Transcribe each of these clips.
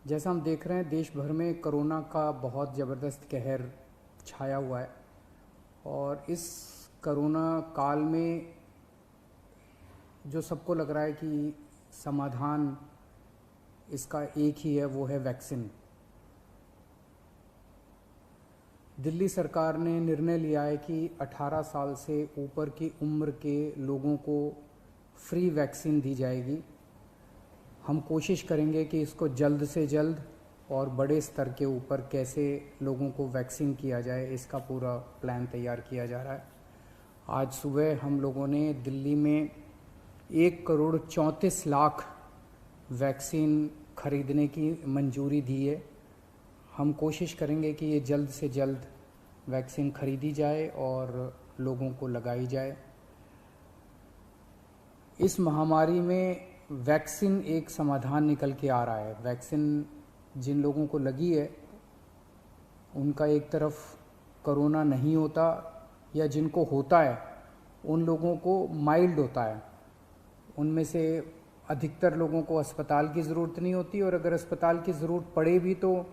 जैसा हम देख रहे हैं देश भर में कोरोना का बहुत ज़बरदस्त कहर छाया हुआ है। और इस कोरोना काल में जो सबको लग रहा है कि समाधान इसका एक ही है, वो है वैक्सीन। दिल्ली सरकार ने निर्णय लिया है कि 18 साल से ऊपर की उम्र के लोगों को फ्री वैक्सीन दी जाएगी। हम कोशिश करेंगे कि इसको जल्द से जल्द और बड़े स्तर के ऊपर कैसे लोगों को वैक्सीन किया जाए, इसका पूरा प्लान तैयार किया जा रहा है। आज सुबह हम लोगों ने दिल्ली में 1,34,00,000 वैक्सीन खरीदने की मंजूरी दी है। हम कोशिश करेंगे कि ये जल्द से जल्द वैक्सीन खरीदी जाए और लोगों को लगाई जाए। इस महामारी में वैक्सीन एक समाधान निकल के आ रहा है। वैक्सीन जिन लोगों को लगी है उनका एक तरफ कोरोना नहीं होता, या जिनको होता है उन लोगों को माइल्ड होता है। उनमें से अधिकतर लोगों को अस्पताल की ज़रूरत नहीं होती, और अगर अस्पताल की ज़रूरत पड़े भी तो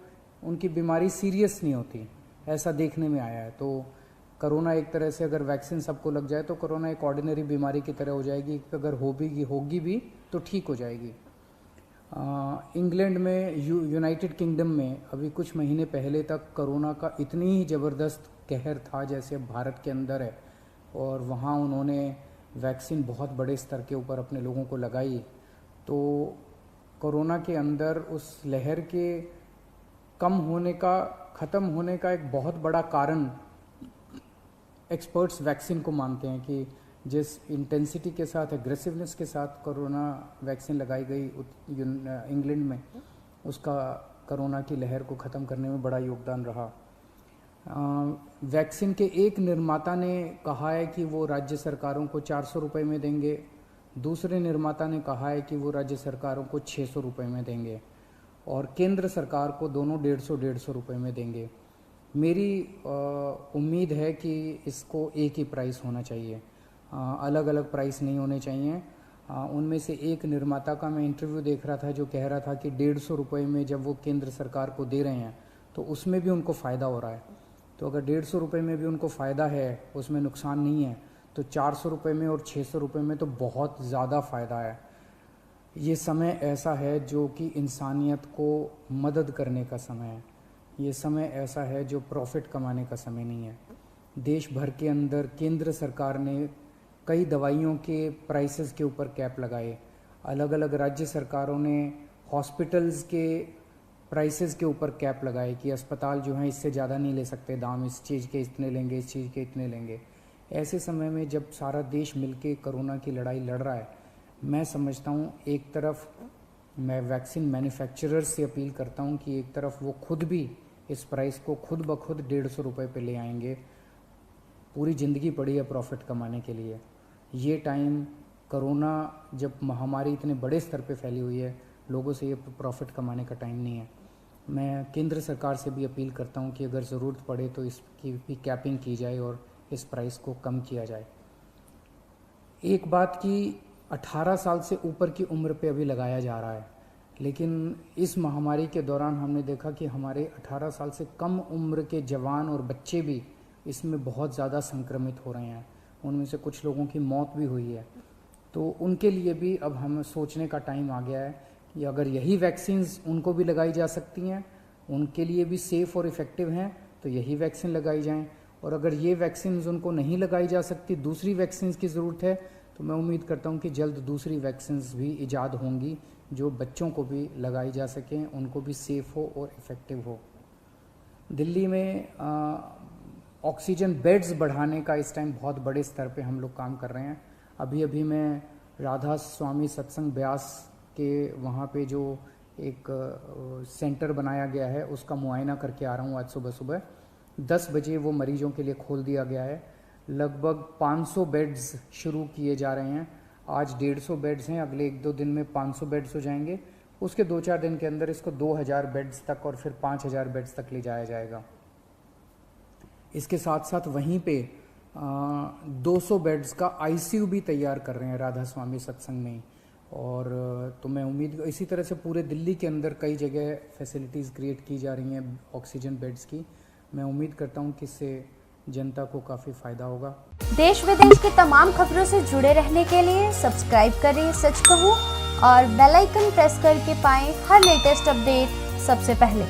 उनकी बीमारी सीरियस नहीं होती, ऐसा देखने में आया है। तो कोरोना एक तरह से अगर वैक्सीन सबको लग जाए तो कोरोना एक ऑर्डिनरी बीमारी की तरह हो जाएगी। अगर होगी भी तो ठीक हो जाएगी। इंग्लैंड में, यूनाइटेड किंगडम में अभी कुछ महीने पहले तक कोरोना का इतनी ही ज़बरदस्त कहर था जैसे भारत के अंदर है, और वहाँ उन्होंने वैक्सीन बहुत बड़े स्तर के ऊपर अपने लोगों को लगाई। तो कोरोना के अंदर उस लहर के कम होने का, ख़त्म होने का एक बहुत बड़ा कारण एक्सपर्ट्स वैक्सीन को मानते हैं कि जिस इंटेंसिटी के साथ, एग्रेसिवनेस के साथ कोरोना वैक्सीन लगाई गई इंग्लैंड में, उसका कोरोना की लहर को ख़त्म करने में बड़ा योगदान रहा। वैक्सीन के एक निर्माता ने कहा है कि वो राज्य सरकारों को 400 रुपये में देंगे, दूसरे निर्माता ने कहा है कि वो राज्य सरकारों को 600 रुपये में देंगे, और केंद्र सरकार को दोनों 150 रुपये में देंगे। मेरी उम्मीद है कि इसको एक ही प्राइस होना चाहिए, अलग अलग प्राइस नहीं होने चाहिए। उनमें से एक निर्माता का मैं इंटरव्यू देख रहा था जो कह रहा था कि 150 रुपये में जब वो केंद्र सरकार को दे रहे हैं तो उसमें भी उनको फ़ायदा हो रहा है। तो अगर 150 रुपये में भी उनको फ़ायदा है, उसमें नुकसान नहीं है, तो 400 रुपये में और 600 रुपये में तो बहुत ज़्यादा फ़ायदा है। ये समय ऐसा है जो कि इंसानियत को मदद करने का समय है। ये समय ऐसा है जो प्रॉफिट कमाने का समय नहीं है। देश भर के अंदर केंद्र सरकार ने कई दवाइयों के प्राइसेस के ऊपर कैप लगाए। अलग अलग राज्य सरकारों ने हॉस्पिटल्स के प्राइसेस के ऊपर कैप लगाए कि अस्पताल जो हैं इससे ज़्यादा नहीं ले सकते दाम, इस चीज़ के इतने लेंगे, इस चीज़ के इतने लेंगे। ऐसे समय में जब सारा देश मिलके कोरोना की लड़ाई लड़ रहा है, मैं समझता हूँ एक तरफ मैं वैक्सीन मैन्युफैक्चरर्स से अपील करता हूँ कि एक तरफ वो खुद भी इस प्राइस को खुद ब खुद 150 रुपये पे ले आएंगे। पूरी ज़िंदगी पड़ी है प्रॉफिट कमाने के लिए। ये टाइम, कोरोना जब महामारी इतने बड़े स्तर पे फैली हुई है, लोगों से ये प्रॉफिट कमाने का टाइम नहीं है। मैं केंद्र सरकार से भी अपील करता हूँ कि अगर ज़रूरत पड़े तो इसकी भी कैपिंग की जाए और इस प्राइस को कम किया जाए। एक बात कि 18 साल से ऊपर की उम्र पे अभी लगाया जा रहा है, लेकिन इस महामारी के दौरान हमने देखा कि हमारे 18 साल से कम उम्र के जवान और बच्चे भी इसमें बहुत ज़्यादा संक्रमित हो रहे हैं। उनमें से कुछ लोगों की मौत भी हुई है। तो उनके लिए भी अब हमें सोचने का टाइम आ गया है कि अगर यही वैक्सीन्स उनको भी लगाई जा सकती हैं, उनके लिए भी सेफ़ और इफ़ेक्टिव हैं, तो यही वैक्सीन लगाई जाएं। और अगर ये वैक्सीन्स उनको नहीं लगाई जा सकती, दूसरी वैक्सीन्स की ज़रूरत है, तो मैं उम्मीद करता हूँ कि जल्द दूसरी वैक्सीन्स भी ईजाद होंगी जो बच्चों को भी लगाई जा सकें, उनको भी सेफ़ हो और इफ़ेक्टिव हो। दिल्ली में ऑक्सीजन बेड्स बढ़ाने का इस टाइम बहुत बड़े स्तर पे हम लोग काम कर रहे हैं। अभी अभी मैं राधा स्वामी सत्संग ब्यास के वहाँ पे जो एक सेंटर बनाया गया है उसका मुआयना करके आ रहा हूँ। आज सुबह सुबह 10 बजे वो मरीजों के लिए खोल दिया गया है। लगभग 500 बेड्स शुरू किए जा रहे हैं। आज 150 बेड्स हैं, अगले 1-2 दिन में 500 बेड्स हो जाएंगे। उसके 2-4 दिन के अंदर इसको 2000 बेड्स तक और फिर 5000 बेड्स तक ले जाया जाएगा। इसके साथ साथ वहीं पे 200 बेड्स का आईसीयू भी तैयार कर रहे हैं राधा स्वामी सत्संग में। और तो मैं उम्मीद उम्मीद, इसी तरह से पूरे दिल्ली के अंदर कई जगह फैसिलिटीज़ क्रिएट की जा रही हैं ऑक्सीजन बेड्स की। मैं उम्मीद करता हूं कि इससे जनता को काफ़ी फ़ायदा होगा। देश विदेश की तमाम खबरों से जुड़े रहने के लिए सब्सक्राइब करें सच कहूं और बेल आइकन प्रेस करके पाएं हर लेटेस्ट अपडेट सबसे पहले।